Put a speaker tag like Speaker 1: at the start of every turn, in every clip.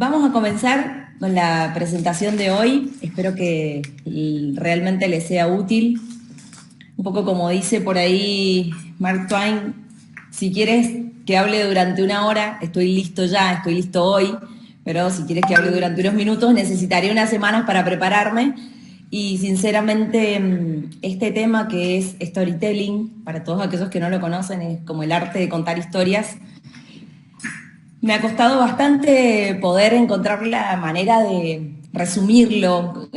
Speaker 1: Vamos a comenzar con la presentación de hoy. Espero que realmente les sea útil. Un poco como dice por ahí Mark Twain, si quieres que hable durante una hora, estoy listo ya, estoy listo hoy, pero si quieres que hable durante unos minutos, necesitaré unas semanas para prepararme. Y sinceramente, este tema que es storytelling, para todos aquellos que no lo conocen, es como el arte de contar historias. Me ha costado bastante poder encontrar la manera de resumirlo,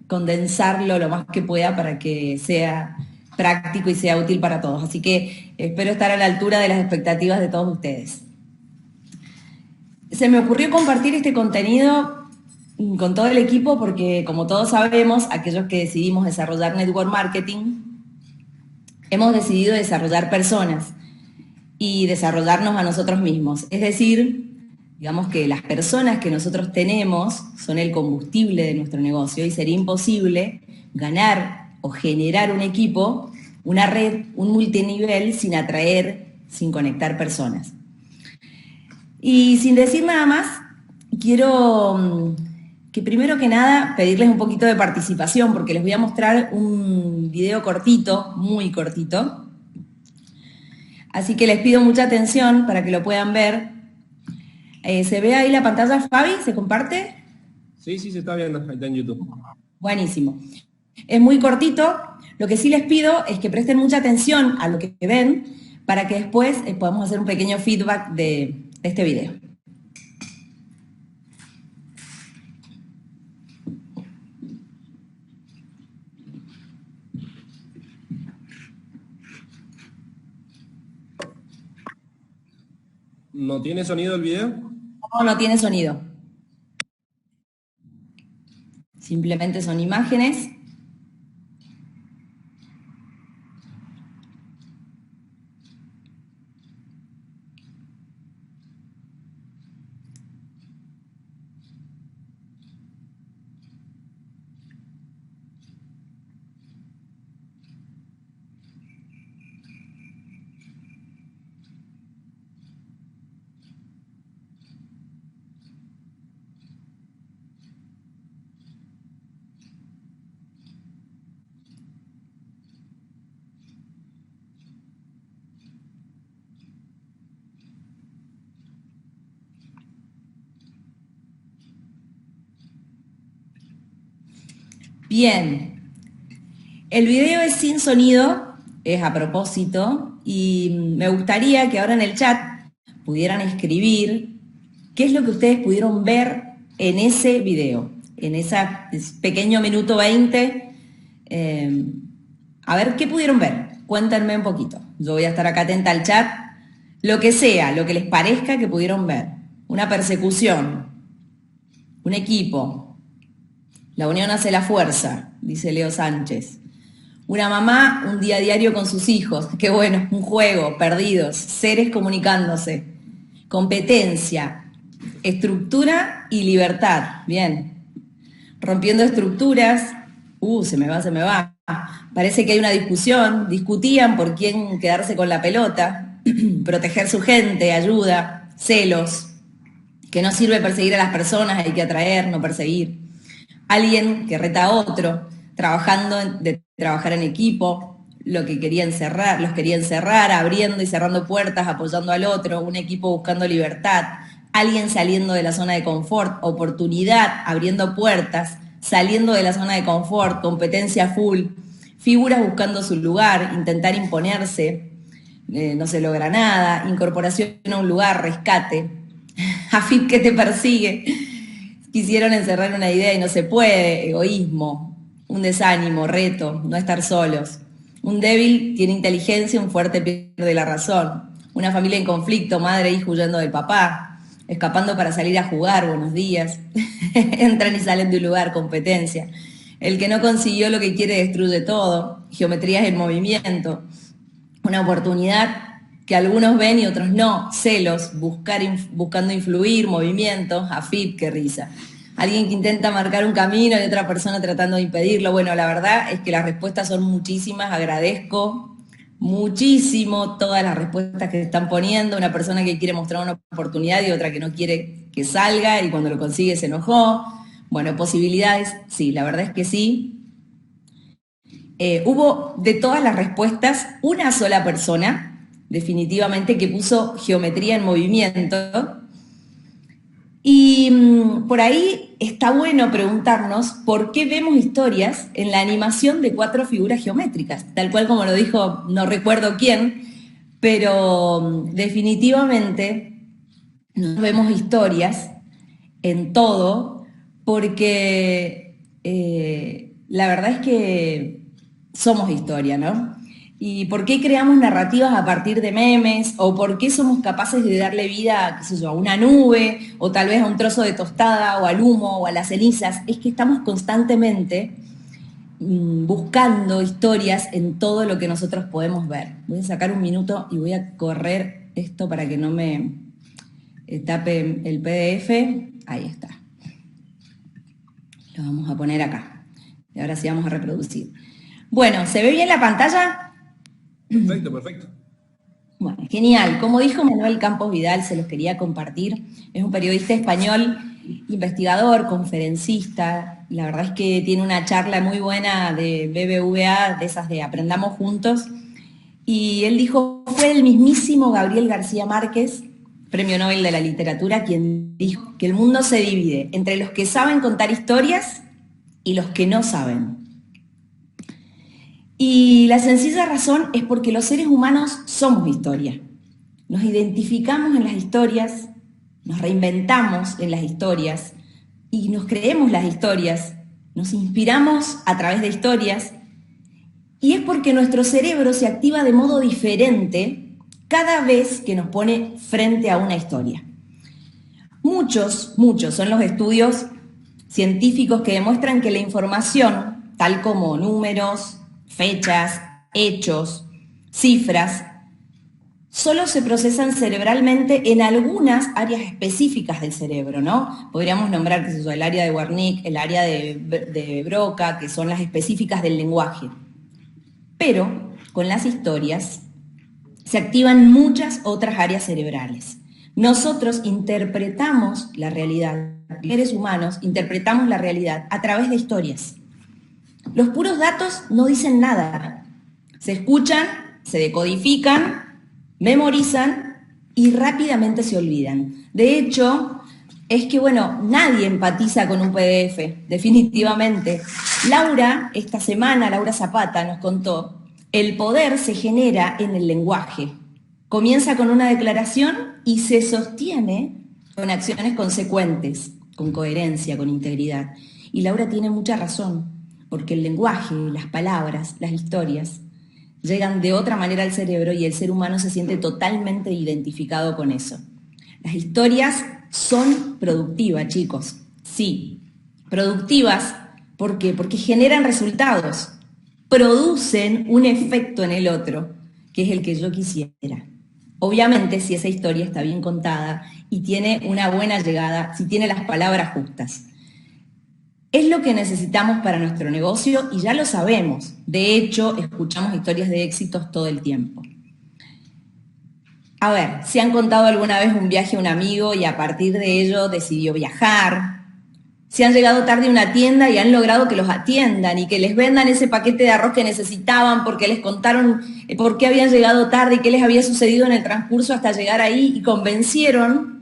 Speaker 1: condensarlo lo más que pueda para que sea práctico y sea útil para todos. Así que espero estar a la altura de las expectativas de todos ustedes. Se me ocurrió compartir este contenido con todo el equipo porque, como todos sabemos, aquellos que decidimos desarrollar network marketing, hemos decidido desarrollar personas y desarrollarnos a nosotros mismos. Es decir, digamos que las personas que nosotros tenemos son el combustible de nuestro negocio y sería imposible ganar o generar un equipo, una red, un multinivel sin atraer, sin conectar personas. Y sin decir nada más, quiero que primero que nada pedirles un poquito de participación porque les voy a mostrar un video cortito, muy cortito. Así que les pido mucha atención para que lo puedan ver. ¿Se ve ahí la pantalla, Fabi? ¿Se comparte?
Speaker 2: Sí, se está viendo, ahí está en YouTube.
Speaker 1: Buenísimo. Es muy cortito. Lo que sí les pido es que presten mucha atención a lo que ven para que después podamos hacer un pequeño feedback de este video.
Speaker 2: ¿No tiene sonido el video?
Speaker 1: No, no tiene sonido. Simplemente son imágenes. Bien. El video es sin sonido, es a propósito, y me gustaría que ahora en el chat pudieran escribir qué es lo que ustedes pudieron ver en ese video, en ese pequeño minuto 20. A ver, ¿qué pudieron ver? Cuéntenme un poquito. Yo voy a estar acá atenta al chat. Lo que sea, lo que les parezca que pudieron ver. Una persecución, un equipo. La unión hace la fuerza, dice Leo Sánchez. Una mamá, un día a diario con sus hijos. Qué bueno, un juego, perdidos, seres comunicándose. Competencia, estructura y libertad. Bien. Rompiendo estructuras. Se me va. Parece que hay una discusión. Discutían por quién quedarse con la pelota. Proteger su gente, ayuda, celos. Que no sirve perseguir a las personas, hay que atraer, no perseguir. Alguien que reta a otro, trabajar en equipo, los quería encerrar, abriendo y cerrando puertas, apoyando al otro, un equipo buscando libertad, alguien saliendo de la zona de confort, oportunidad, abriendo puertas, saliendo de la zona de confort, competencia full, figuras buscando su lugar, intentar imponerse, no se logra nada, incorporación a un lugar, rescate, AFIP que te persigue. Quisieron encerrar una idea y no se puede, egoísmo, un desánimo, reto, no estar solos. Un débil tiene inteligencia, un fuerte pierde la razón. Una familia en conflicto, madre e hijo huyendo del papá, escapando para salir a jugar, buenos días. Entran y salen de un lugar, competencia. El que no consiguió lo que quiere destruye todo, geometrías en movimiento. Una oportunidad que algunos ven y otros no, celos, buscando influir, movimientos, AFIP, qué risa. Alguien que intenta marcar un camino y otra persona tratando de impedirlo. Bueno, la verdad es que las respuestas son muchísimas, agradezco muchísimo todas las respuestas que están poniendo, una persona que quiere mostrar una oportunidad y otra que no quiere que salga y cuando lo consigue se enojó. Bueno, posibilidades, sí, la verdad es que sí. Hubo de todas las respuestas una sola persona, definitivamente, que puso geometría en movimiento. Y por ahí está bueno preguntarnos por qué vemos historias en la animación de 4 figuras geométricas, tal cual como lo dijo, no recuerdo quién, pero definitivamente nos vemos historias en todo porque la verdad es que somos historia, ¿no? ¿Y por qué creamos narrativas a partir de memes? ¿O por qué somos capaces de darle vida, qué sé yo, a una nube? ¿O tal vez a un trozo de tostada? ¿O al humo? ¿O a las cenizas? Es que estamos constantemente buscando historias en todo lo que nosotros podemos ver. Voy a sacar un minuto y voy a correr esto para que no me tape el PDF. Ahí está. Lo vamos a poner acá. Y ahora sí vamos a reproducir. Bueno, ¿se ve bien la pantalla?
Speaker 2: Perfecto, perfecto.
Speaker 1: Bueno, genial. Como dijo Manuel Campos Vidal, se los quería compartir. Es un periodista español, investigador, conferencista. La verdad es que tiene una charla muy buena de BBVA, de esas de Aprendamos Juntos. Y él dijo, fue el mismísimo Gabriel García Márquez, Premio Nobel de la Literatura, quien dijo que el mundo se divide entre los que saben contar historias y los que no saben. Y la sencilla razón es porque los seres humanos somos historia. Nos identificamos en las historias, nos reinventamos en las historias y nos creemos las historias, nos inspiramos a través de historias y es porque nuestro cerebro se activa de modo diferente cada vez que nos pone frente a una historia. Muchos son los estudios científicos que demuestran que la información, tal como números, fechas, hechos, cifras, solo se procesan cerebralmente en algunas áreas específicas del cerebro, ¿no? Podríamos nombrar, qué sé yo, el área de Wernicke, el área de Broca, que son las específicas del lenguaje. Pero con las historias se activan muchas otras áreas cerebrales. Nosotros interpretamos la realidad, los seres humanos interpretamos la realidad a través de historias. Los puros datos no dicen nada. Se escuchan, se decodifican, memorizan y rápidamente se olvidan. De hecho, es que, bueno, nadie empatiza con un PDF, definitivamente. Esta semana, Laura Zapata nos contó, el poder se genera en el lenguaje. Comienza con una declaración y se sostiene con acciones consecuentes, con coherencia, con integridad. Y Laura tiene mucha razón, porque el lenguaje, las palabras, las historias, llegan de otra manera al cerebro y el ser humano se siente totalmente identificado con eso. Las historias son productivas, chicos. Sí, productivas. ¿Por qué? Porque generan resultados, producen un efecto en el otro, que es el que yo quisiera. Obviamente, si esa historia está bien contada y tiene una buena llegada, si tiene las palabras justas. Es lo que necesitamos para nuestro negocio y ya lo sabemos. De hecho, escuchamos historias de éxitos todo el tiempo. A ver, ¿se han contado alguna vez un viaje a un amigo y a partir de ello decidió viajar? ¿Se han llegado tarde a una tienda y han logrado que los atiendan y que les vendan ese paquete de arroz que necesitaban porque les contaron por qué habían llegado tarde y qué les había sucedido en el transcurso hasta llegar ahí y convencieron?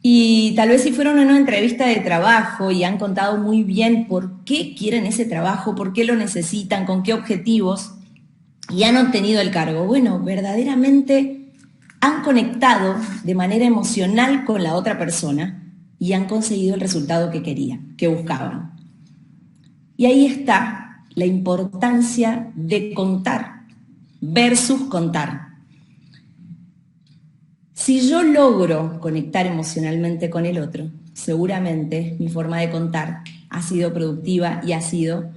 Speaker 1: Y tal vez si fueron a una entrevista de trabajo y han contado muy bien por qué quieren ese trabajo, por qué lo necesitan, con qué objetivos, y han obtenido el cargo. Bueno, verdaderamente han conectado de manera emocional con la otra persona y han conseguido el resultado que querían, que buscaban. Y ahí está la importancia de contar versus contar. Si yo logro conectar emocionalmente con el otro, seguramente mi forma de contar ha sido productiva y ha sido,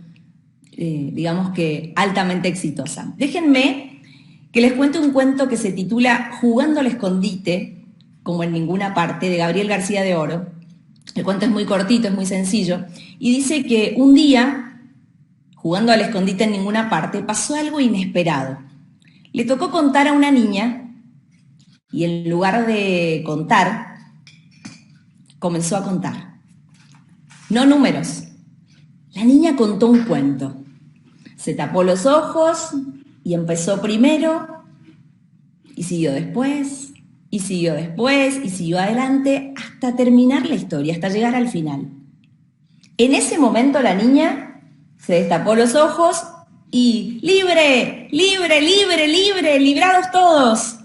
Speaker 1: digamos que, altamente exitosa. Déjenme que les cuente un cuento que se titula Jugando al escondite, como en ninguna parte, de Gabriel García de Oro. El cuento es muy cortito, es muy sencillo, y dice que un día, jugando al escondite en ninguna parte, pasó algo inesperado. Le tocó contar a una niña y en lugar de contar, comenzó a contar. No números. La niña contó un cuento. Se tapó los ojos y empezó primero, y siguió después, y siguió después, y siguió adelante, hasta terminar la historia, hasta llegar al final. En ese momento la niña se destapó los ojos y ¡libre! ¡Libre, libre, libre! ¡Librados todos!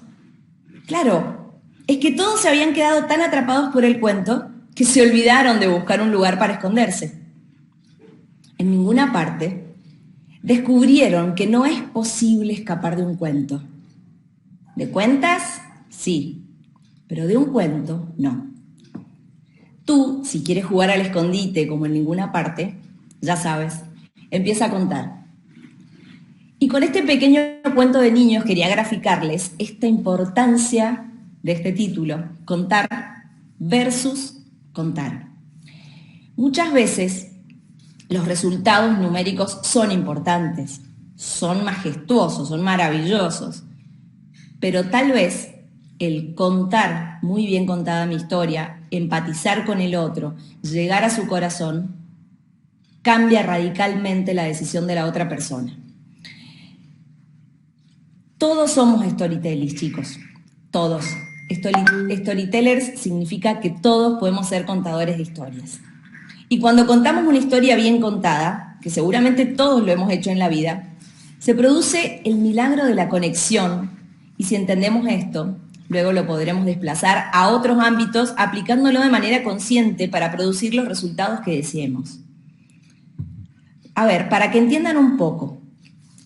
Speaker 1: Claro, es que todos se habían quedado tan atrapados por el cuento que se olvidaron de buscar un lugar para esconderse. En ninguna parte descubrieron que no es posible escapar de un cuento. ¿De cuentas? Sí, pero de un cuento, no. Tú, si quieres jugar al escondite como en ninguna parte, ya sabes, empieza a contar. Y con este pequeño cuento de niños quería graficarles esta importancia de este título, contar versus contar. Muchas veces los resultados numéricos son importantes, son majestuosos, son maravillosos, pero tal vez el contar muy bien contada mi historia, empatizar con el otro, llegar a su corazón, cambia radicalmente la decisión de la otra persona. Todos somos storytellers, chicos, todos. Storytellers significa que todos podemos ser contadores de historias. Y cuando contamos una historia bien contada, que seguramente todos lo hemos hecho en la vida, se produce el milagro de la conexión, y si entendemos esto, luego lo podremos desplazar a otros ámbitos aplicándolo de manera consciente para producir los resultados que deseemos. A ver, para que entiendan un poco,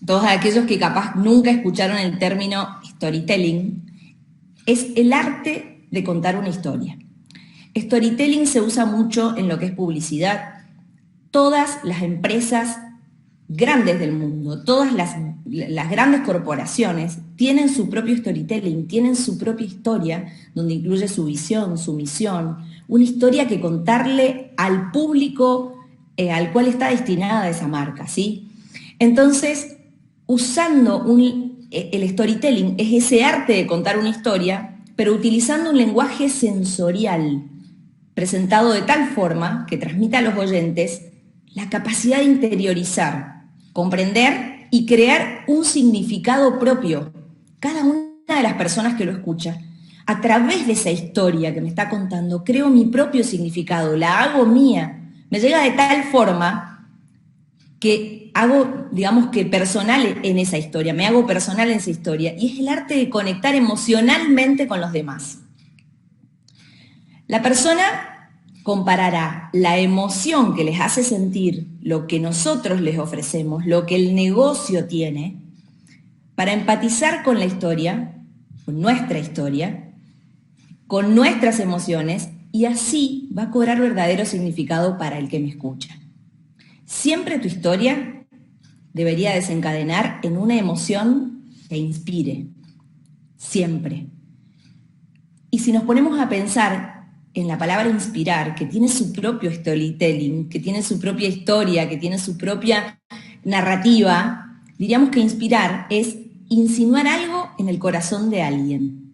Speaker 1: todos aquellos que capaz nunca escucharon el término storytelling, es el arte de contar una historia. Storytelling se usa mucho en lo que es publicidad. Todas las empresas grandes del mundo, todas las grandes corporaciones tienen su propio storytelling, tienen su propia historia, donde incluye su visión, su misión, una historia que contarle al público al cual está destinada esa marca, ¿sí? Entonces, usando el storytelling es ese arte de contar una historia, pero utilizando un lenguaje sensorial, presentado de tal forma que transmita a los oyentes la capacidad de interiorizar, comprender y crear un significado propio, cada una de las personas que lo escucha. A través de esa historia que me está contando, creo mi propio significado, la hago mía, me llega de tal forma que hago, digamos que personal en esa historia, me hago personal en esa historia, y es el arte de conectar emocionalmente con los demás. La persona comparará la emoción que les hace sentir lo que nosotros les ofrecemos, lo que el negocio tiene, para empatizar con la historia, con nuestra historia, con nuestras emociones, y así va a cobrar verdadero significado para el que me escucha. Siempre tu historia debería desencadenar en una emoción que inspire, siempre. Y si nos ponemos a pensar en la palabra inspirar, que tiene su propio storytelling, que tiene su propia historia, que tiene su propia narrativa, diríamos que inspirar es insinuar algo en el corazón de alguien.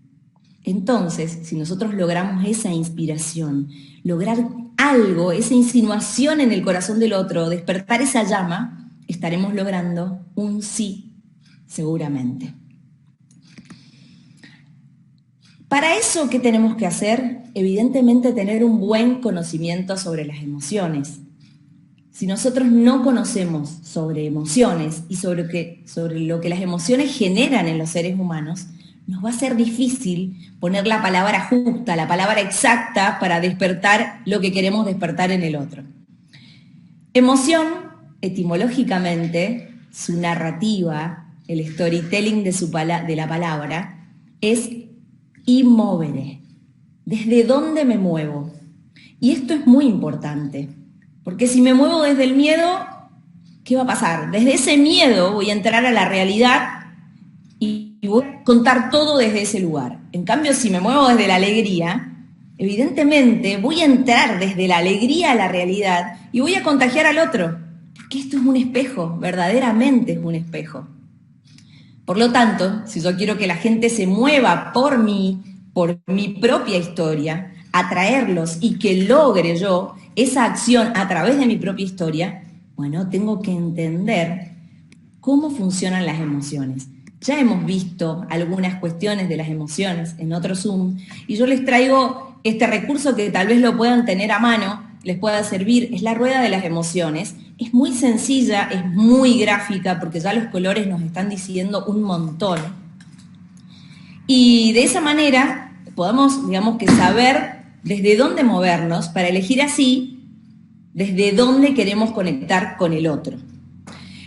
Speaker 1: Entonces, si nosotros logramos esa inspiración, lograr algo, esa insinuación en el corazón del otro, despertar esa llama, estaremos logrando un sí, seguramente. Para eso, ¿qué tenemos que hacer? Evidentemente, tener un buen conocimiento sobre las emociones. Si nosotros no conocemos sobre emociones y sobre lo que las emociones generan en los seres humanos, nos va a ser difícil poner la palabra justa, la palabra exacta para despertar lo que queremos despertar en el otro. Emoción, etimológicamente, su narrativa, el storytelling de la palabra, es immovere. ¿Desde dónde me muevo? Y esto es muy importante, porque si me muevo desde el miedo, ¿qué va a pasar? Desde ese miedo voy a entrar a la realidad y voy a contar todo desde ese lugar. En cambio, si me muevo desde la alegría, evidentemente voy a entrar desde la alegría a la realidad y voy a contagiar al otro, porque esto es un espejo, verdaderamente es un espejo. Por lo tanto, si yo quiero que la gente se mueva por mi propia historia, atraerlos y que logre yo esa acción a través de mi propia historia, bueno, tengo que entender cómo funcionan las emociones. Ya hemos visto algunas cuestiones de las emociones en otro Zoom y yo les traigo este recurso que tal vez lo puedan tener a mano, les pueda servir, es la rueda de las emociones. Es muy sencilla, es muy gráfica porque ya los colores nos están diciendo un montón. Y de esa manera podemos, digamos, que saber desde dónde movernos para elegir así desde dónde queremos conectar con el otro.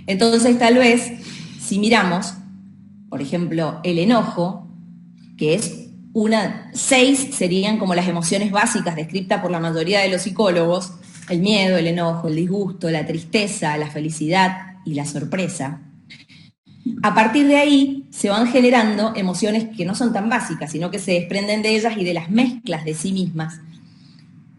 Speaker 1: Entonces, tal vez, si miramos, por ejemplo, el enojo, que es 6 serían como las emociones básicas descritas por la mayoría de los psicólogos: el miedo, el enojo, el disgusto, la tristeza, la felicidad y la sorpresa. A partir de ahí se van generando emociones que no son tan básicas, sino que se desprenden de ellas y de las mezclas de sí mismas.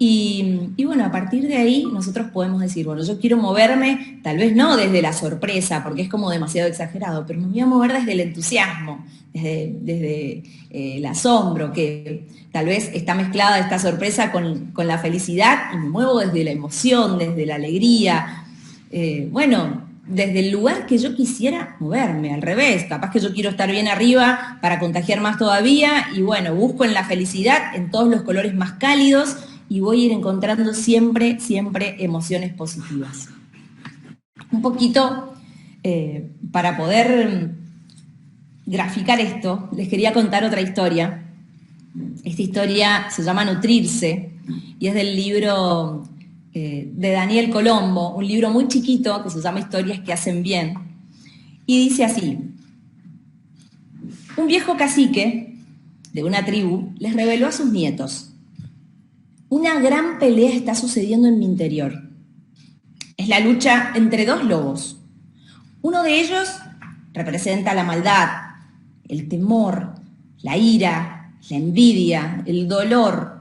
Speaker 1: Y bueno, a partir de ahí nosotros podemos decir, bueno, yo quiero moverme, tal vez no desde la sorpresa, porque es como demasiado exagerado, pero me voy a mover desde el entusiasmo, desde el asombro, que tal vez está mezclada esta sorpresa con la felicidad, y me muevo desde la emoción, desde la alegría, bueno, desde el lugar que yo quisiera moverme, al revés, capaz que yo quiero estar bien arriba para contagiar más todavía, y bueno, busco en la felicidad, en todos los colores más cálidos, y voy a ir encontrando siempre, siempre emociones positivas. Un poquito, para poder graficar esto, les quería contar otra historia. Esta historia se llama Nutrirse, y es del libro de Daniel Colombo, un libro muy chiquito que se llama Historias que hacen bien, y dice así: un viejo cacique de una tribu les reveló a sus nietos: una gran pelea está sucediendo en mi interior. Es la lucha entre 2 lobos. Uno de ellos representa la maldad, el temor, la ira, la envidia, el dolor,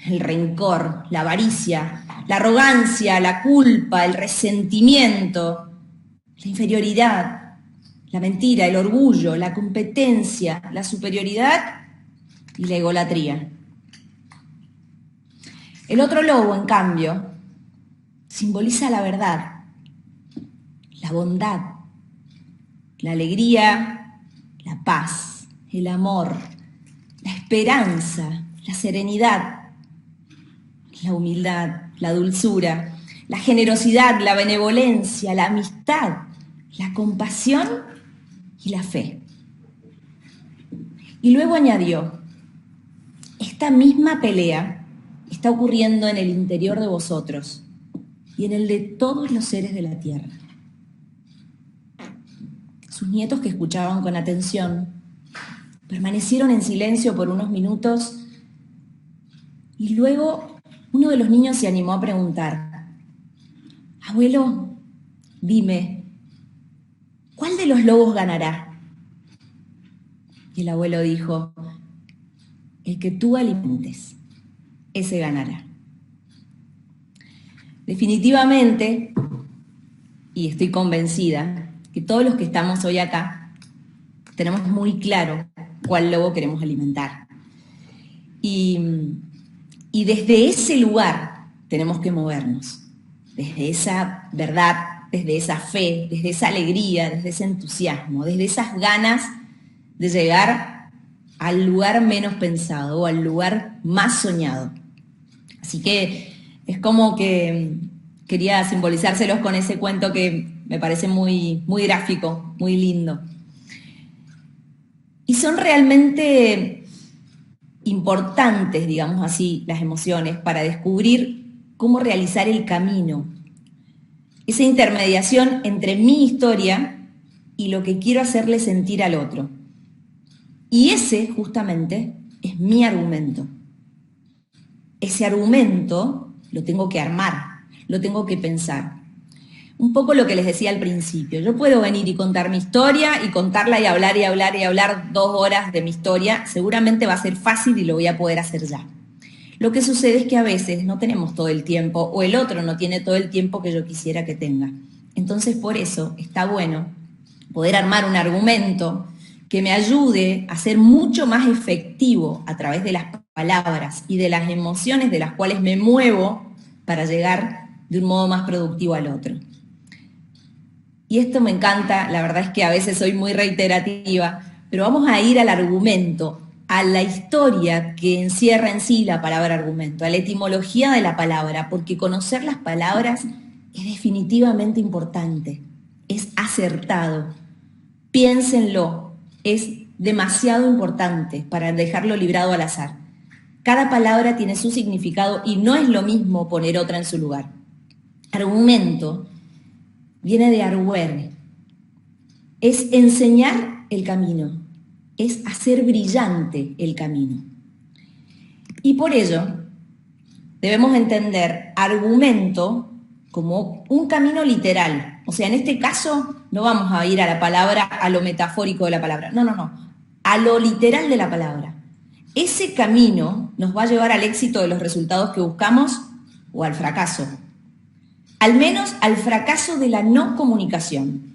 Speaker 1: el rencor, la avaricia, la arrogancia, la culpa, el resentimiento, la inferioridad, la mentira, el orgullo, la competencia, la superioridad y la egolatría. El otro lobo, en cambio, simboliza la verdad, la bondad, la alegría, la paz, el amor, la esperanza, la serenidad, la humildad, la dulzura, la generosidad, la benevolencia, la amistad, la compasión y la fe. Y luego añadió: esta misma pelea está ocurriendo en el interior de vosotros y en el de todos los seres de la tierra. Sus nietos, que escuchaban con atención, permanecieron en silencio por unos minutos y luego uno de los niños se animó a preguntar: abuelo, dime, ¿cuál de los lobos ganará? Y el abuelo dijo: el que tú alimentes, ese ganará. Definitivamente, y estoy convencida, que todos los que estamos hoy acá tenemos muy claro cuál lobo queremos alimentar. Y desde ese lugar tenemos que movernos, desde esa verdad, desde esa fe, desde esa alegría, desde ese entusiasmo, desde esas ganas de llegar al lugar menos pensado o al lugar más soñado. Así que es como que quería simbolizárselos con ese cuento que me parece muy, muy gráfico, muy lindo. Y son realmente importantes, digamos así, las emociones para descubrir cómo realizar el camino. Esa intermediación entre mi historia y lo que quiero hacerle sentir al otro. Y ese, justamente, es mi argumento. Ese argumento lo tengo que armar, lo tengo que pensar. Un poco lo que les decía al principio. Yo puedo venir y contar mi historia y contarla y hablar y hablar y hablar 2 horas de mi historia. Seguramente va a ser fácil y lo voy a poder hacer ya. Lo que sucede es que a veces no tenemos todo el tiempo o el otro no tiene todo el tiempo que yo quisiera que tenga. Entonces, por eso está bueno poder armar un argumento que me ayude a ser mucho más efectivo a través de las palabras y de las emociones de las cuales me muevo para llegar de un modo más productivo al otro. Y esto me encanta, la verdad es que a veces soy muy reiterativa, pero vamos a ir al argumento, a la historia que encierra en sí la palabra argumento, a la etimología de la palabra, porque conocer las palabras es definitivamente importante, es acertado. Piénsenlo, es demasiado importante para dejarlo librado al azar. Cada palabra tiene su significado y no es lo mismo poner otra en su lugar. Argumento viene de arguer, es enseñar el camino, es hacer brillante el camino. Y por ello debemos entender argumento como un camino literal. O sea, en este caso no vamos a ir a la palabra, a lo metafórico de la palabra. No, a lo literal de la palabra. Ese camino nos va a llevar al éxito de los resultados que buscamos o al fracaso. Al menos al fracaso de la no comunicación.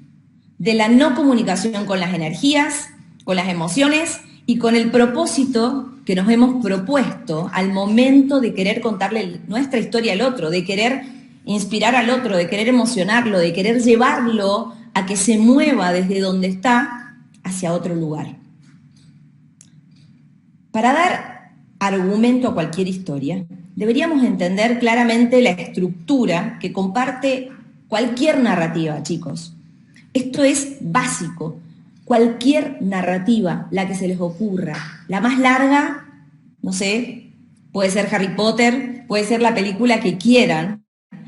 Speaker 1: De la no comunicación con las energías, con las emociones y con el propósito que nos hemos propuesto al momento de querer contarle nuestra historia al otro, de querer inspirar al otro, de querer emocionarlo, de querer llevarlo a que se mueva desde donde está hacia otro lugar. Para dar argumento a cualquier historia, deberíamos entender claramente la estructura que comparte cualquier narrativa, chicos. Esto es básico. Cualquier narrativa, la que se les ocurra, la más larga, no sé, puede ser Harry Potter, puede ser la película que quieran,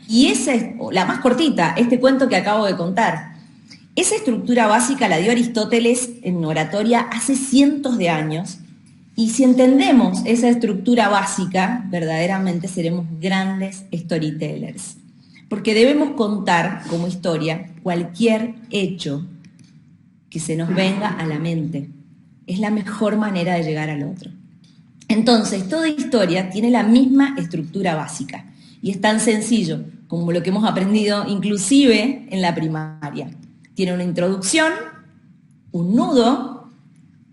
Speaker 1: y esa es la más cortita, este cuento que acabo de contar. Esa estructura básica la dio Aristóteles en oratoria hace cientos de años, y si entendemos esa estructura básica, verdaderamente seremos grandes storytellers, porque debemos contar como historia cualquier hecho que se nos venga a la mente. Es la mejor manera de llegar al otro. Entonces, toda historia tiene la misma estructura básica y es tan sencillo como lo que hemos aprendido inclusive en la primaria. Tiene una introducción, un nudo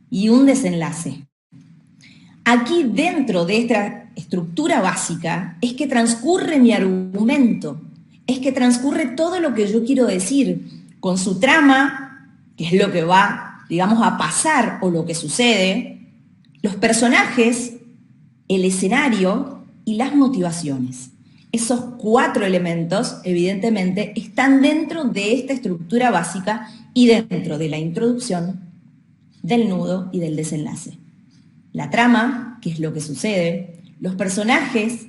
Speaker 1: y un desenlace. Aquí dentro de esta estructura básica es que transcurre mi argumento, es que transcurre todo lo que yo quiero decir con su trama, que es lo que va, digamos, a pasar o lo que sucede, los personajes, el escenario y las motivaciones. Esos 4 elementos, evidentemente, están dentro de esta estructura básica y dentro de la introducción, del nudo y del desenlace. La trama, que es lo que sucede, los personajes,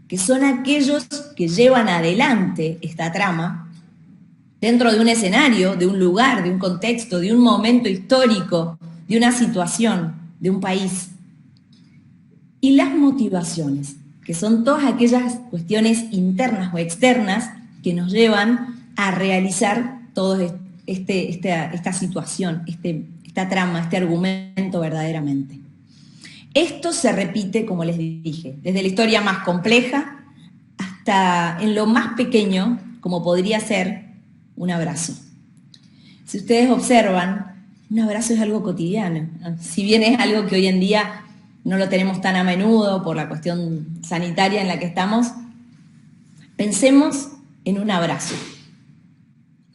Speaker 1: que son aquellos que llevan adelante esta trama, dentro de un escenario, de un lugar, de un contexto, de un momento histórico, de una situación, de un país. Y las motivaciones, que son todas aquellas cuestiones internas o externas que nos llevan a realizar toda esta situación, esta trama, este argumento verdaderamente. Esto se repite, como les dije, desde la historia más compleja hasta en lo más pequeño, como podría ser un abrazo. Si ustedes observan, un abrazo es algo cotidiano. Si bien es algo que hoy en día no lo tenemos tan a menudo por la cuestión sanitaria en la que estamos, pensemos en un abrazo.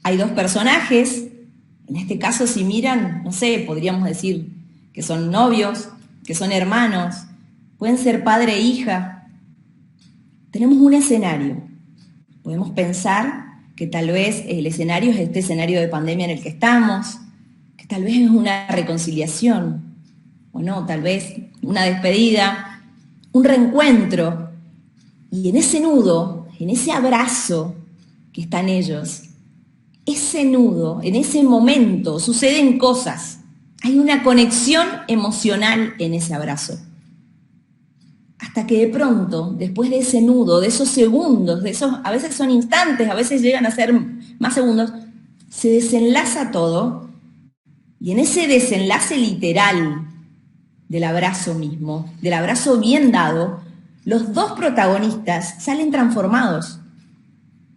Speaker 1: Hay 2 personajes, en este caso si miran, no sé, podríamos decir que son novios, que son hermanos, pueden ser padre e hija. Tenemos un escenario. Podemos pensar que tal vez el escenario es este escenario de pandemia en el que estamos, que tal vez es una reconciliación, o no, tal vez una despedida, un reencuentro. Y en ese nudo, en ese abrazo que están ellos, ese nudo, en ese momento, suceden cosas. Hay una conexión emocional en ese abrazo. Hasta que de pronto, después de ese nudo, de esos segundos, a veces son instantes, a veces llegan a ser más segundos, se desenlaza todo, y en ese desenlace literal del abrazo mismo, del abrazo bien dado, los 2 protagonistas salen transformados.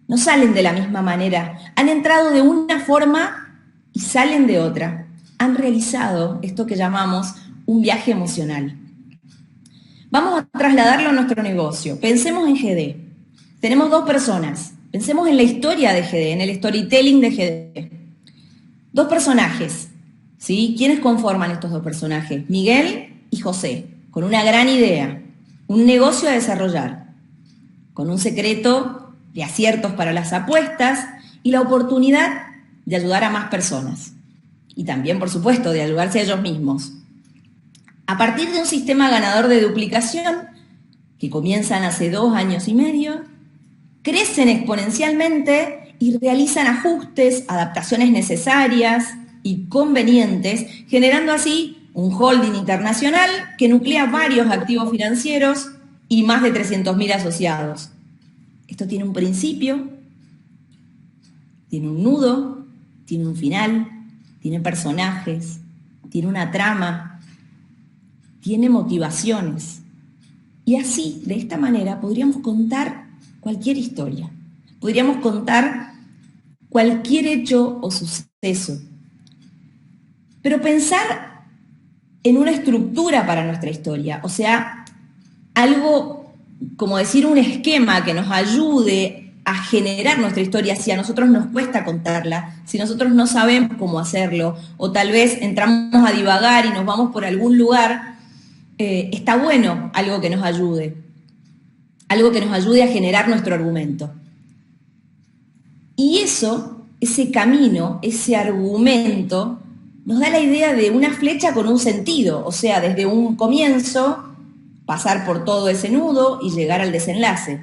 Speaker 1: No salen de la misma manera. Han entrado de una forma y salen de otra. han realizado esto que llamamos un viaje emocional. Vamos a trasladarlo a nuestro negocio. Pensemos en GD. Tenemos 2 personas. Pensemos en la historia de GD, en el storytelling de GD. 2 personajes, ¿sí? ¿Quiénes conforman estos 2 personajes? Miguel y José, con una gran idea, un negocio a desarrollar, con un secreto de aciertos para las apuestas y la oportunidad de ayudar a más personas. Y también, por supuesto, de ayudarse a ellos mismos. A partir de un sistema ganador de duplicación, que comienzan hace 2 años y medio, crecen exponencialmente y realizan ajustes, adaptaciones necesarias y convenientes, generando así un holding internacional que nuclea varios activos financieros y más de 300.000 asociados. Esto tiene un principio, tiene un nudo, tiene un final, tiene personajes, tiene una trama, tiene motivaciones. Y así, de esta manera, podríamos contar cualquier historia. Podríamos contar cualquier hecho o suceso. Pero pensar en una estructura para nuestra historia, o sea, algo como decir un esquema que nos ayude a generar nuestra historia si a nosotros nos cuesta contarla, si nosotros no sabemos cómo hacerlo, o tal vez entramos a divagar y nos vamos por algún lugar, está bueno algo que nos ayude a generar nuestro argumento. Y ese camino, ese argumento, nos da la idea de una flecha con un sentido, o sea, desde un comienzo, pasar por todo ese nudo y llegar al desenlace.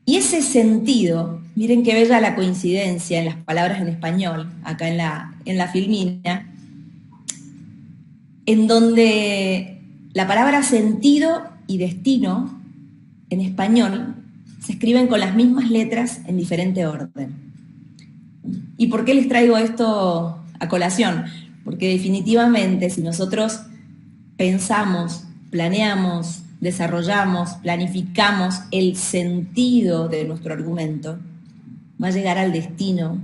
Speaker 1: Y ese sentido, miren qué bella la coincidencia en las palabras en español, acá en la filmina, en donde la palabra sentido y destino en español se escriben con las mismas letras en diferente orden. ¿Y por qué les traigo esto a colación? Porque definitivamente si nosotros pensamos, planeamos, desarrollamos, planificamos el sentido de nuestro argumento, va a llegar al destino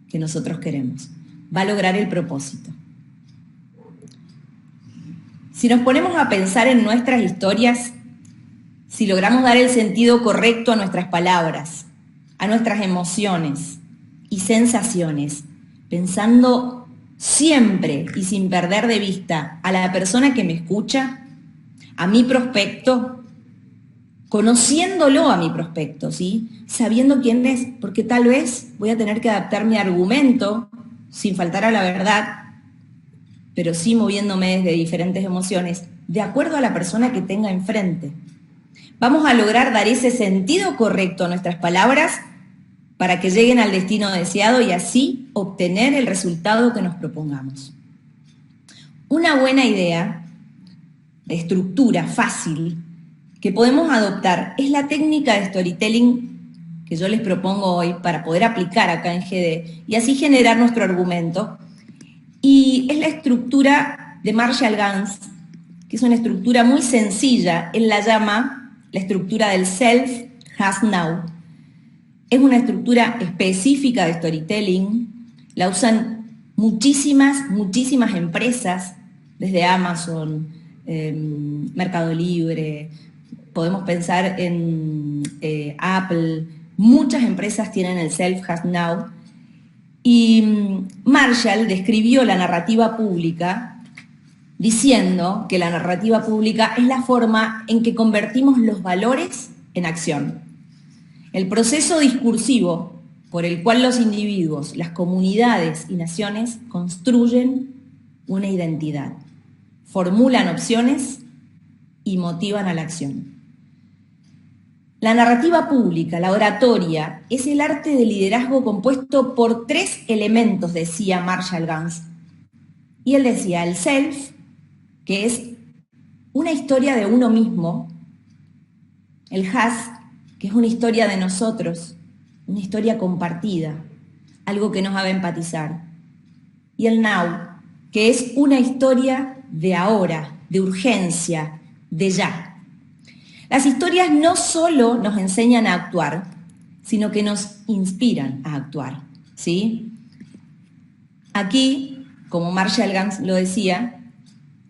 Speaker 1: que nosotros queremos, va a lograr el propósito. Si nos ponemos a pensar en nuestras historias, si logramos dar el sentido correcto a nuestras palabras, a nuestras emociones y sensaciones, pensando siempre y sin perder de vista a la persona que me escucha, a mi prospecto, conociéndolo a mi prospecto, ¿sí? Sabiendo quién es, porque tal vez voy a tener que adaptar mi argumento sin faltar a la verdad, pero sí moviéndome desde diferentes emociones, de acuerdo a la persona que tenga enfrente. Vamos a lograr dar ese sentido correcto a nuestras palabras para que lleguen al destino deseado y así obtener el resultado que nos propongamos. Una buena idea de estructura fácil que podemos adoptar es la técnica de storytelling que yo les propongo hoy para poder aplicar acá en GD y así generar nuestro argumento. Y es la estructura de Marshall Ganz, que es una estructura muy sencilla. Él la llama la estructura del Self Has Now. Es una estructura específica de storytelling, la usan muchísimas empresas, desde Amazon, Mercado Libre, podemos pensar en Apple, muchas empresas tienen el Self Has Now, y Marshall describió la narrativa pública diciendo que la narrativa pública es la forma en que convertimos los valores en acción. El proceso discursivo por el cual los individuos, las comunidades y naciones construyen una identidad, formulan opciones y motivan a la acción. La narrativa pública, la oratoria, es el arte de liderazgo compuesto por 3 elementos, decía Marshall Ganz. Y él decía el self, que es una historia de uno mismo, el has, que es una historia de nosotros, una historia compartida, algo que nos haga empatizar, y el now, que es una historia de ahora, de urgencia, de ya. Las historias no solo nos enseñan a actuar, sino que nos inspiran a actuar, ¿sí? Aquí como Marshall Gans lo decía,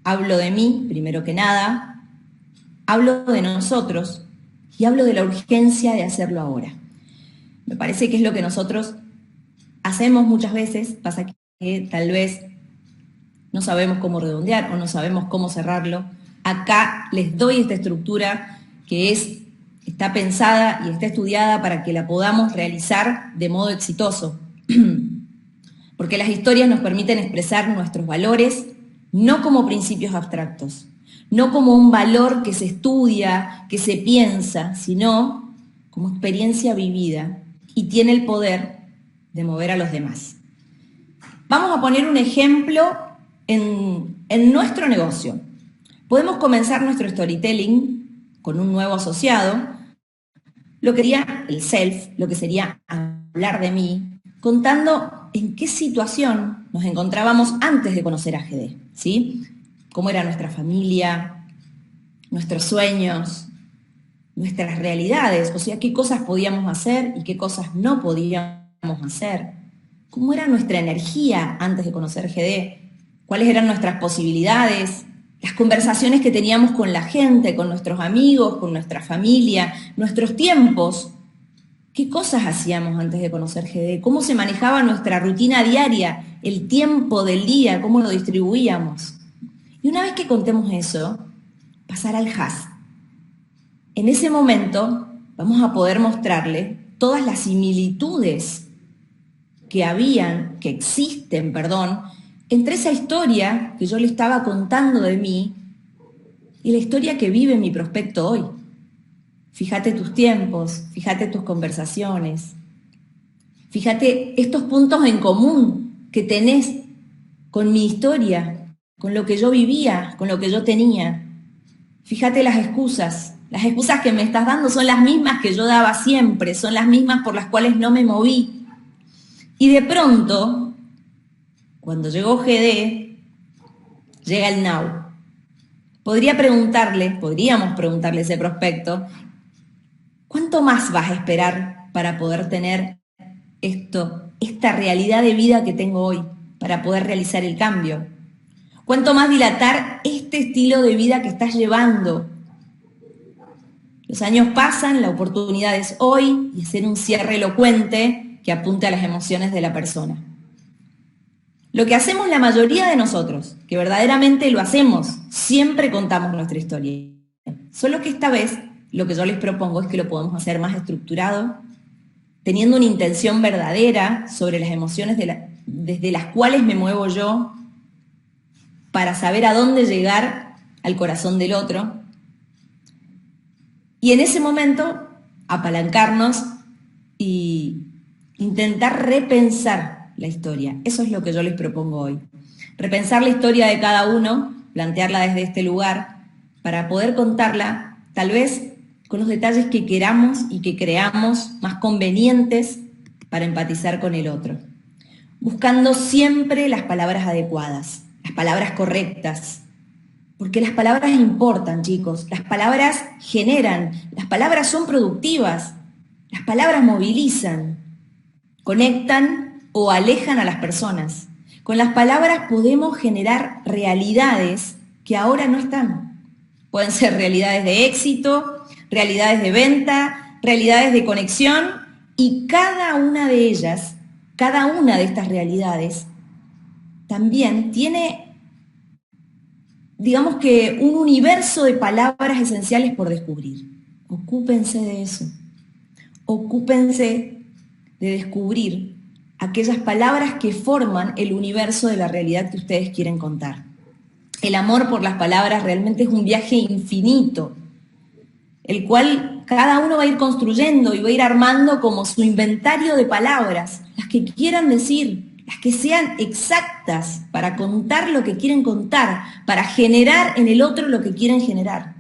Speaker 1: hablo de mí, primero que nada, hablo de nosotros y hablo de la urgencia de hacerlo ahora. Me parece que es lo que nosotros hacemos muchas veces, pasa que tal vez no sabemos cómo redondear o no sabemos cómo cerrarlo. Acá les doy esta estructura que está pensada y está estudiada para que la podamos realizar de modo exitoso. Porque las historias nos permiten expresar nuestros valores no como principios abstractos, no como un valor que se estudia, que se piensa, sino como experiencia vivida y tiene el poder de mover a los demás. Vamos a poner un ejemplo en nuestro negocio. Podemos comenzar nuestro storytelling con un nuevo asociado, lo que sería el self, lo que sería hablar de mí, contando en qué situación nos encontrábamos antes de conocer a GD, ¿sí? Cómo era nuestra familia, nuestros sueños, nuestras realidades, o sea, qué cosas podíamos hacer y qué cosas no podíamos hacer, cómo era nuestra energía antes de conocer GD, cuáles eran nuestras posibilidades, las conversaciones que teníamos con la gente, con nuestros amigos, con nuestra familia, nuestros tiempos, qué cosas hacíamos antes de conocer GD, cómo se manejaba nuestra rutina diaria, el tiempo del día, cómo lo distribuíamos. Y una vez que contemos eso, pasar al HAS. En ese momento vamos a poder mostrarle todas las similitudes que existen, entre esa historia que yo le estaba contando de mí y la historia que vive mi prospecto hoy. Fíjate tus tiempos, fíjate tus conversaciones, fíjate estos puntos en común que tenés con mi historia, con lo que yo vivía, con lo que yo tenía. Fíjate las excusas que me estás dando son las mismas que yo daba siempre, son las mismas por las cuales no me moví. Y de pronto, cuando llegó GD, llega el now. Podríamos preguntarle a ese prospecto, ¿cuánto más vas a esperar para poder tener esta realidad de vida que tengo hoy, para poder realizar el cambio? ¿Cuánto más dilatar este estilo de vida que estás llevando? Los años pasan, la oportunidad es hoy y hacer un cierre elocuente que apunte a las emociones de la persona. Lo que hacemos la mayoría de nosotros, que verdaderamente lo hacemos, siempre contamos nuestra historia. Solo que esta vez lo que yo les propongo es que lo podamos hacer más estructurado, teniendo una intención verdadera sobre las emociones desde las cuales me muevo yo, para saber a dónde llegar al corazón del otro. Y en ese momento, apalancarnos y intentar repensar la historia. Eso es lo que yo les propongo hoy. Repensar la historia de cada uno, plantearla desde este lugar, para poder contarla, tal vez con los detalles que queramos y que creamos más convenientes para empatizar con el otro. Buscando siempre las palabras adecuadas, las palabras correctas, porque las palabras importan, chicos, las palabras generan, las palabras son productivas, las palabras movilizan, conectan o alejan a las personas. Con las palabras podemos generar realidades que ahora no están. Pueden ser realidades de éxito, realidades de venta, realidades de conexión, y cada una de ellas, cada una de estas realidades, también tiene, digamos que, un universo de palabras esenciales por descubrir. Ocúpense de eso. Ocúpense de descubrir aquellas palabras que forman el universo de la realidad que ustedes quieren contar. El amor por las palabras realmente es un viaje infinito, el cual cada uno va a ir construyendo y va a ir armando como su inventario de palabras, las que quieran decir, las que sean exactas para contar lo que quieren contar, para generar en el otro lo que quieren generar.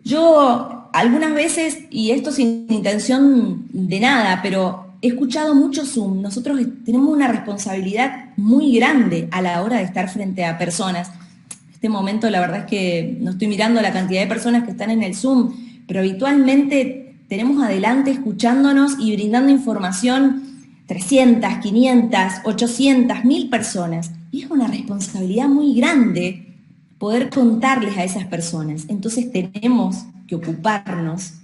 Speaker 1: Yo algunas veces, y esto sin intención de nada, pero he escuchado mucho Zoom. Nosotros tenemos una responsabilidad muy grande a la hora de estar frente a personas. En este momento la verdad es que no estoy mirando la cantidad de personas que están en el Zoom, pero habitualmente tenemos adelante escuchándonos y brindando información 300, 500, 800, 1000 personas. Y es una responsabilidad muy grande poder contarles a esas personas. Entonces tenemos que ocuparnos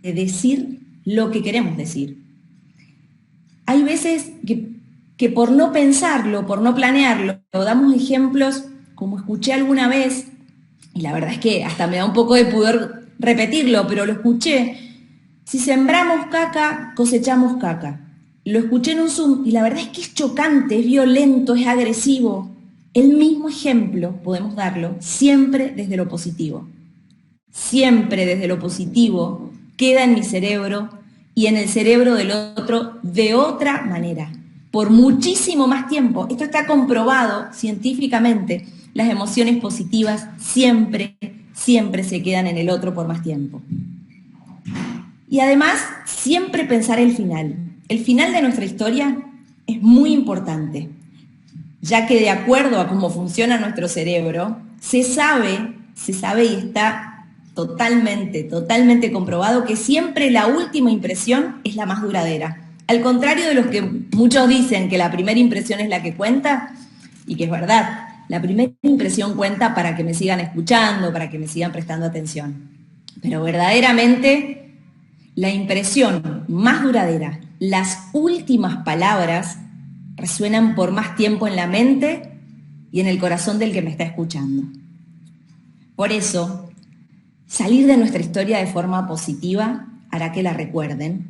Speaker 1: de decir lo que queremos decir. Hay veces que por no pensarlo, por no planearlo, damos ejemplos como escuché alguna vez, y la verdad es que hasta me da un poco de pudor repetirlo, pero lo escuché. Si sembramos caca, cosechamos caca. Lo escuché en un Zoom y la verdad es que es chocante, es violento, es agresivo. El mismo ejemplo podemos darlo siempre desde lo positivo. Siempre desde lo positivo queda en mi cerebro y en el cerebro del otro de otra manera, por muchísimo más tiempo. Esto está comprobado científicamente. Las emociones positivas siempre, siempre se quedan en el otro por más tiempo. Y además, siempre pensar el final. El final de nuestra historia es muy importante, ya que de acuerdo a cómo funciona nuestro cerebro, se sabe y está totalmente comprobado que siempre la última impresión es la más duradera. Al contrario de los que muchos dicen que la primera impresión es la que cuenta, y que es verdad, la primera impresión cuenta para que me sigan escuchando, para que me sigan prestando atención. Pero verdaderamente, la impresión más duradera, las últimas palabras, resuenan por más tiempo en la mente y en el corazón del que me está escuchando. Por eso, salir de nuestra historia de forma positiva hará que la recuerden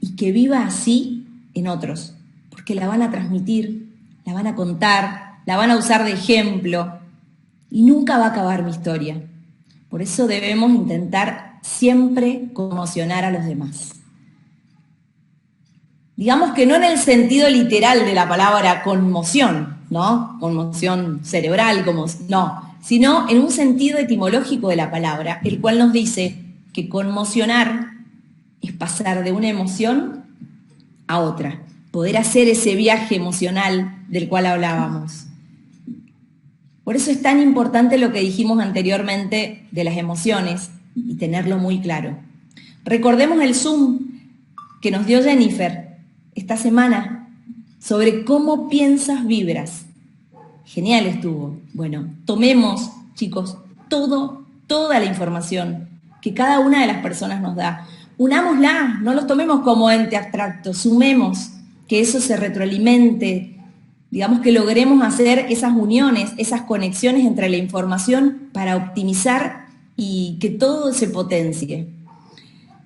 Speaker 1: y que viva así en otros, porque la van a transmitir, la van a contar, la van a usar de ejemplo y nunca va a acabar mi historia. Por eso debemos intentar siempre conmocionar a los demás. Digamos que no en el sentido literal de la palabra conmoción, ¿no? Conmoción cerebral, no, sino en un sentido etimológico de la palabra, el cual nos dice que conmocionar es pasar de una emoción a otra, poder hacer ese viaje emocional del cual hablábamos. Por eso es tan importante lo que dijimos anteriormente de las emociones y tenerlo muy claro. Recordemos el Zoom que nos dio Jennifer esta semana sobre cómo piensas vibras. Genial estuvo. Bueno, tomemos, chicos, toda la información que cada una de las personas nos da. Unámosla, no los tomemos como ente abstracto, sumemos, que eso se retroalimente, digamos que logremos hacer esas uniones, esas conexiones entre la información para optimizar y que todo se potencie.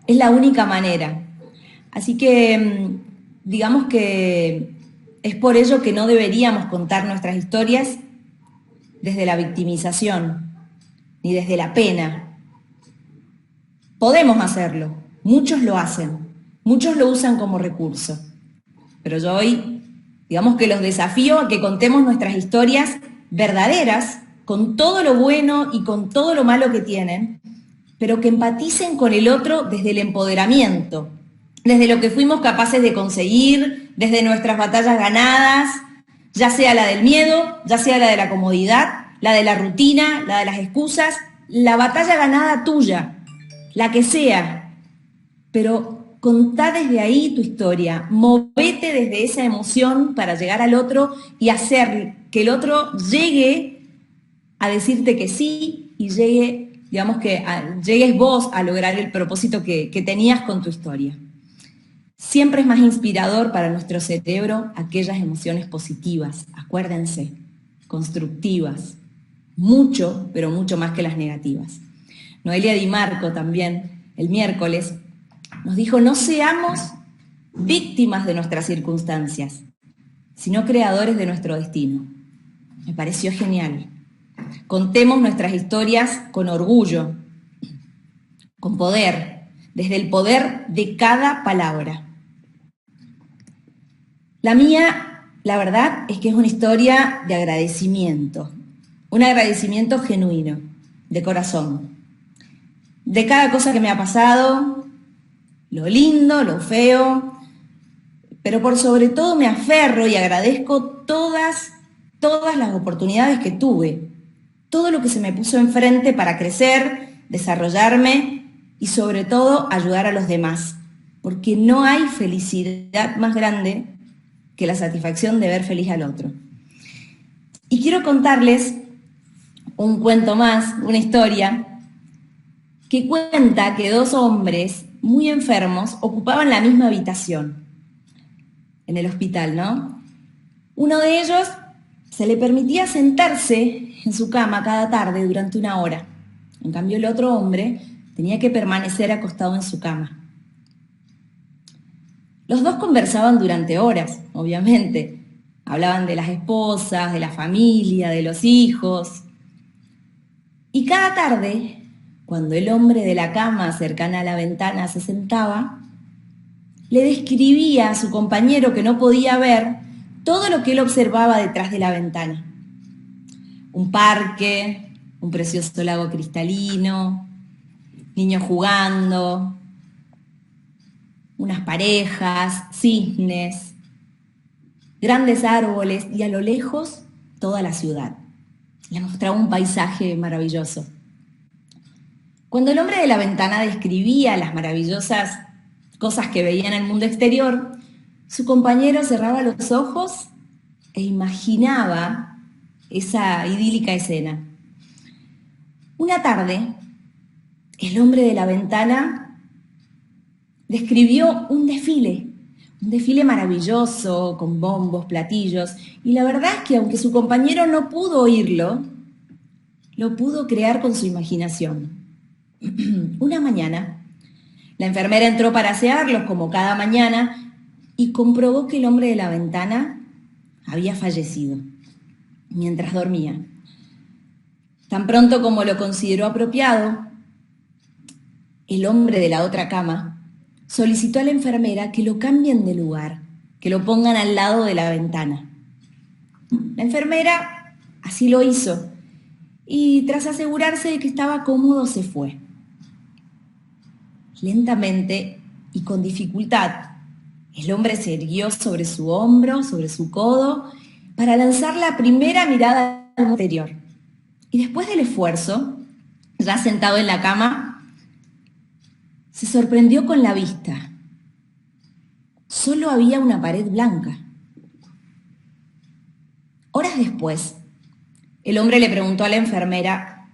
Speaker 1: Es la única manera. Así que digamos que es por ello que no deberíamos contar nuestras historias desde la victimización, ni desde la pena. Podemos hacerlo, muchos lo hacen, muchos lo usan como recurso. Pero yo hoy, digamos que los desafío a que contemos nuestras historias verdaderas, con todo lo bueno y con todo lo malo que tienen, pero que empaticen con el otro desde el empoderamiento, desde lo que fuimos capaces de conseguir, desde nuestras batallas ganadas, ya sea la del miedo, ya sea la de la comodidad, la de la rutina, la de las excusas, la batalla ganada tuya, la que sea, pero contá desde ahí tu historia, movete desde esa emoción para llegar al otro y hacer que el otro llegue a decirte que sí y llegue, digamos que llegues vos a lograr el propósito que tenías con tu historia. Siempre es más inspirador para nuestro cerebro aquellas emociones positivas, acuérdense, constructivas, mucho, pero mucho más que las negativas. Noelia Di Marco también, el miércoles, nos dijo, no seamos víctimas de nuestras circunstancias, sino creadores de nuestro destino. Me pareció genial. Contemos nuestras historias con orgullo, con poder, desde el poder de cada palabra. La mía, la verdad, es que es una historia de agradecimiento, un agradecimiento genuino, de corazón, de cada cosa que me ha pasado, lo lindo, lo feo, pero por sobre todo me aferro y agradezco todas las oportunidades que tuve, todo lo que se me puso enfrente para crecer, desarrollarme y sobre todo ayudar a los demás, porque no hay felicidad más grande que la satisfacción de ver feliz al otro. Y quiero contarles un cuento más, una historia, que cuenta que dos hombres muy enfermos ocupaban la misma habitación en el hospital, ¿no? Uno de ellos se le permitía sentarse en su cama cada tarde durante 1 hora. En cambio, el otro hombre tenía que permanecer acostado en su cama. Los dos conversaban durante horas, obviamente. Hablaban de las esposas, de la familia, de los hijos. Y cada tarde, cuando el hombre de la cama cercana a la ventana se sentaba, le describía a su compañero que no podía ver todo lo que él observaba detrás de la ventana. Un parque, un precioso lago cristalino, niños jugando, unas parejas, cisnes, grandes árboles y a lo lejos toda la ciudad. Le mostraba un paisaje maravilloso. Cuando el hombre de la ventana describía las maravillosas cosas que veía en el mundo exterior, su compañero cerraba los ojos e imaginaba esa idílica escena. Una tarde, el hombre de la ventana describió un desfile maravilloso, con bombos, platillos, y la verdad es que aunque su compañero no pudo oírlo, lo pudo crear con su imaginación. Una mañana, la enfermera entró para asearlos como cada mañana y comprobó que el hombre de la ventana había fallecido mientras dormía. Tan pronto como lo consideró apropiado, el hombre de la otra cama solicitó a la enfermera que lo cambien de lugar, que lo pongan al lado de la ventana. La enfermera así lo hizo y tras asegurarse de que estaba cómodo se fue. Lentamente y con dificultad, el hombre se irguió sobre su hombro, sobre su codo, para lanzar la primera mirada al interior. Y después del esfuerzo, ya sentado en la cama, se sorprendió con la vista. Solo había una pared blanca. Horas después, el hombre le preguntó a la enfermera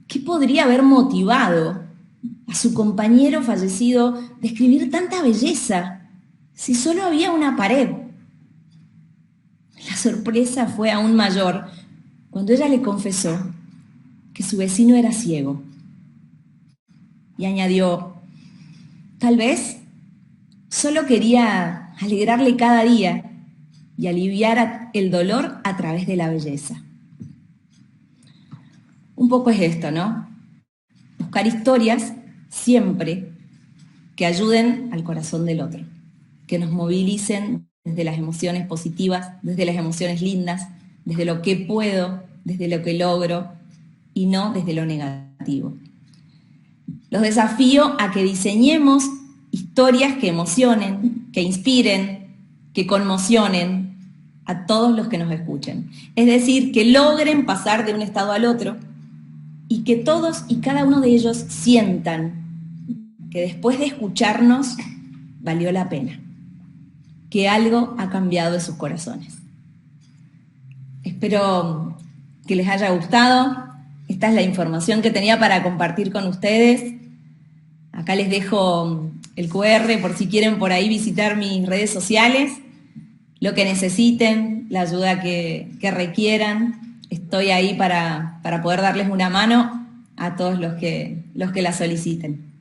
Speaker 1: qué podría haber motivado a su compañero fallecido describir tanta belleza si solo había una pared. La sorpresa fue aún mayor cuando ella le confesó que su vecino era ciego. Y añadió, tal vez solo quería alegrarle cada día y aliviar el dolor a través de la belleza. Un poco es esto, ¿no? Buscar historias siempre que ayuden al corazón del otro, que nos movilicen desde las emociones positivas, desde las emociones lindas, desde lo que puedo, desde lo que logro y no desde lo negativo. Los desafío a que diseñemos historias que emocionen, que inspiren, que conmocionen a todos los que nos escuchen. Es decir, que logren pasar de un estado al otro y que todos y cada uno de ellos sientan que después de escucharnos valió la pena, que algo ha cambiado en sus corazones. Espero que les haya gustado. Esta es la información que tenía para compartir con ustedes. Acá les dejo el QR por si quieren por ahí visitar mis redes sociales. Lo que necesiten, la ayuda que requieran, estoy ahí para poder darles una mano a todos los que la soliciten.